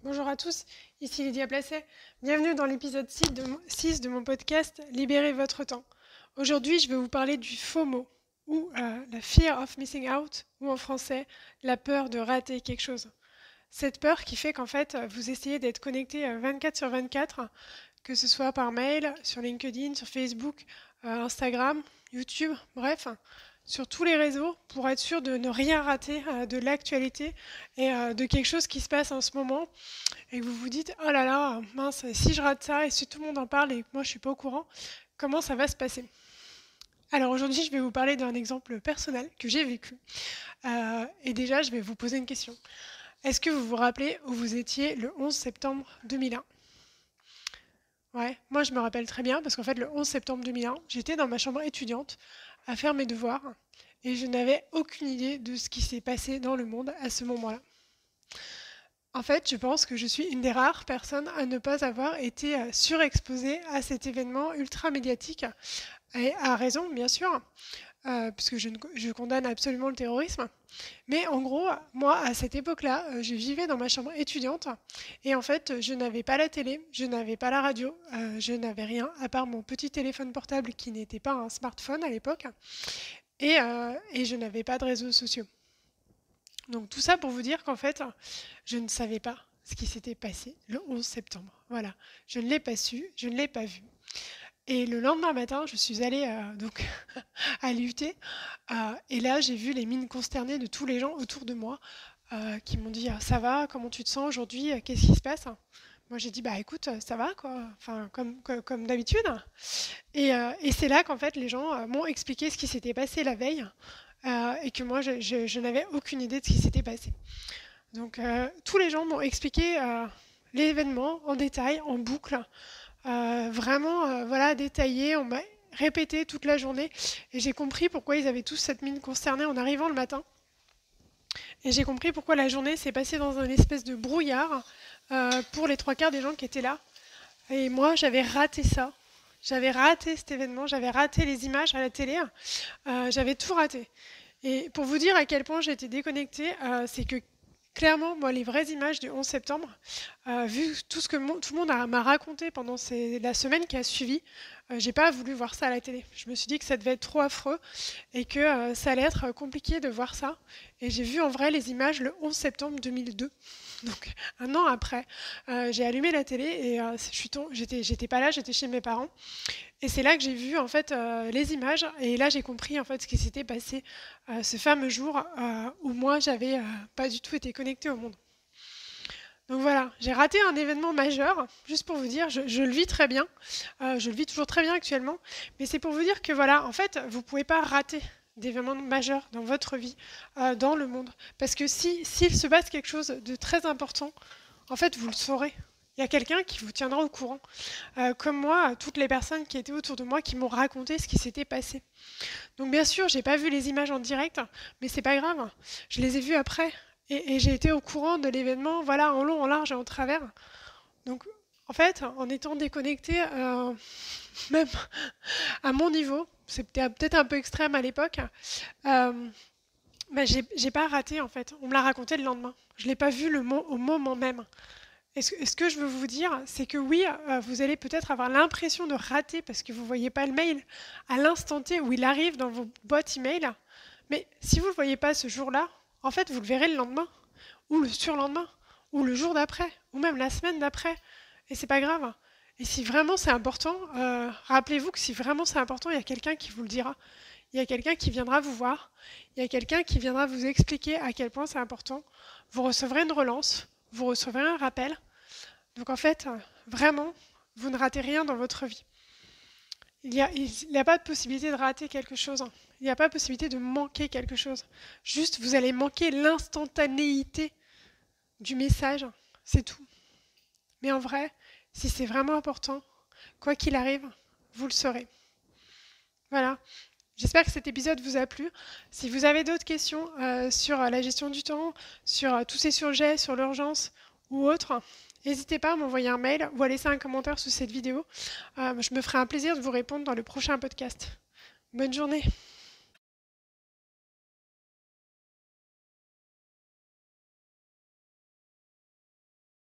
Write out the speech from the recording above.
Bonjour à tous, ici Lydia Placet. Bienvenue dans l'épisode 6 de mon podcast Libérez votre temps. Aujourd'hui, je vais vous parler du FOMO, ou la Fear of Missing Out, ou en français, la peur de rater quelque chose. Cette peur qui fait qu'en fait, vous essayez d'être connecté 24 sur 24, que ce soit par mail, sur LinkedIn, sur Facebook, Instagram, YouTube, bref, sur tous les réseaux pour être sûr de ne rien rater de l'actualité et de quelque chose qui se passe en ce moment et que vous vous dites oh là là, mince, si je rate ça et si tout le monde en parle et que moi je suis pas au courant, comment ça va se passer? Alors aujourd'hui, je vais vous parler d'un exemple personnel que j'ai vécu. Et déjà, je vais vous poser une question. Est-ce que vous vous rappelez où vous étiez le 11 septembre 2001? Ouais, moi je me rappelle très bien parce qu'en fait le 11 septembre 2001, j'étais dans ma chambre étudiante à faire mes devoirs et je n'avais aucune idée de ce qui s'est passé dans le monde à ce moment-là. En fait, je pense que je suis une des rares personnes à ne pas avoir été surexposée à cet événement ultra médiatique, et à raison bien sûr, puisque je condamne absolument le terrorisme. Mais en gros, moi, à cette époque-là, je vivais dans ma chambre étudiante et en fait, je n'avais pas la télé, je n'avais pas la radio, je n'avais rien à part mon petit téléphone portable qui n'était pas un smartphone à l'époque et je n'avais pas de réseaux sociaux. Donc tout ça pour vous dire qu'en fait, je ne savais pas ce qui s'était passé le 11 septembre. Voilà, je ne l'ai pas su, je ne l'ai pas vu. Et le lendemain matin, je suis allée donc à l'UT et là, j'ai vu les mines consternées de tous les gens autour de moi qui m'ont dit ça va, comment tu te sens aujourd'hui, qu'est-ce qui se passe? Moi, j'ai dit bah écoute, ça va quoi, enfin comme d'habitude. Et c'est là qu'en fait les gens m'ont expliqué ce qui s'était passé la veille et que moi je n'avais aucune idée de ce qui s'était passé. Donc tous les gens m'ont expliqué l'événement en détail, en boucle, vraiment voilà détaillé. On m'a répété toute la journée et j'ai compris pourquoi ils avaient tous cette mine consternée en arrivant le matin. Et j'ai compris pourquoi la journée s'est passée dans un espèce de brouillard pour les trois quarts des gens qui étaient là. Et moi, j'avais raté ça. J'avais raté cet événement, j'avais raté les images à la télé, j'avais tout raté. Et pour vous dire à quel point j'étais déconnectée, c'est que clairement, moi, les vraies images du 11 septembre, vu tout ce que tout le monde m'a raconté pendant la semaine qui a suivi, j'ai pas voulu voir ça à la télé. Je me suis dit que ça devait être trop affreux et que ça allait être compliqué de voir ça. Et j'ai vu en vrai les images le 11 septembre 2002. Donc un an après, j'ai allumé la télé et j'étais pas là, j'étais chez mes parents. Et c'est là que j'ai vu en fait les images et là j'ai compris en fait ce qui s'était passé ce fameux jour où moi j'avais pas du tout été connectée au monde. Donc voilà, j'ai raté un événement majeur, juste pour vous dire, je le vis très bien, je le vis toujours très bien actuellement, mais c'est pour vous dire que voilà, en fait, vous ne pouvez pas rater d'événements majeurs dans votre vie, dans le monde, parce que s'il se passe quelque chose de très important, en fait, vous le saurez. Il y a quelqu'un qui vous tiendra au courant. Comme moi, toutes les personnes qui étaient autour de moi qui m'ont raconté ce qui s'était passé. Donc bien sûr, j'ai pas vu les images en direct, mais c'est pas grave. Je les ai vues après. Et j'ai été au courant de l'événement, voilà, en long, en large et en travers. Donc en fait, en étant déconnectée, même à mon niveau, c'était peut-être un peu extrême à l'époque, bah, j'ai pas raté en fait. On me l'a raconté le lendemain. Je l'ai pas vu au moment même. Et ce que je veux vous dire, c'est que oui, vous allez peut-être avoir l'impression de rater parce que vous ne voyez pas le mail à l'instant T où il arrive dans vos boîtes email. Mais si vous ne le voyez pas ce jour-là, en fait, vous le verrez le lendemain, ou le surlendemain, ou le jour d'après, ou même la semaine d'après. Et c'est pas grave. Et si vraiment c'est important, rappelez-vous que si vraiment c'est important, il y a quelqu'un qui vous le dira. Il y a quelqu'un qui viendra vous voir. Il y a quelqu'un qui viendra vous expliquer à quel point c'est important. Vous recevrez une relance, vous recevrez un rappel. Donc en fait, vraiment, vous ne ratez rien dans votre vie. Il n'y a pas de possibilité de rater quelque chose. Il n'y a pas de possibilité de manquer quelque chose. Juste, vous allez manquer l'instantanéité du message. C'est tout. Mais en vrai, si c'est vraiment important, quoi qu'il arrive, vous le saurez. Voilà. J'espère que cet épisode vous a plu. Si vous avez d'autres questions sur la gestion du temps, sur tous ces sujets, sur l'urgence ou autre, n'hésitez pas à m'envoyer un mail ou à laisser un commentaire sous cette vidéo. Je me ferai un plaisir de vous répondre dans le prochain podcast. Bonne journée.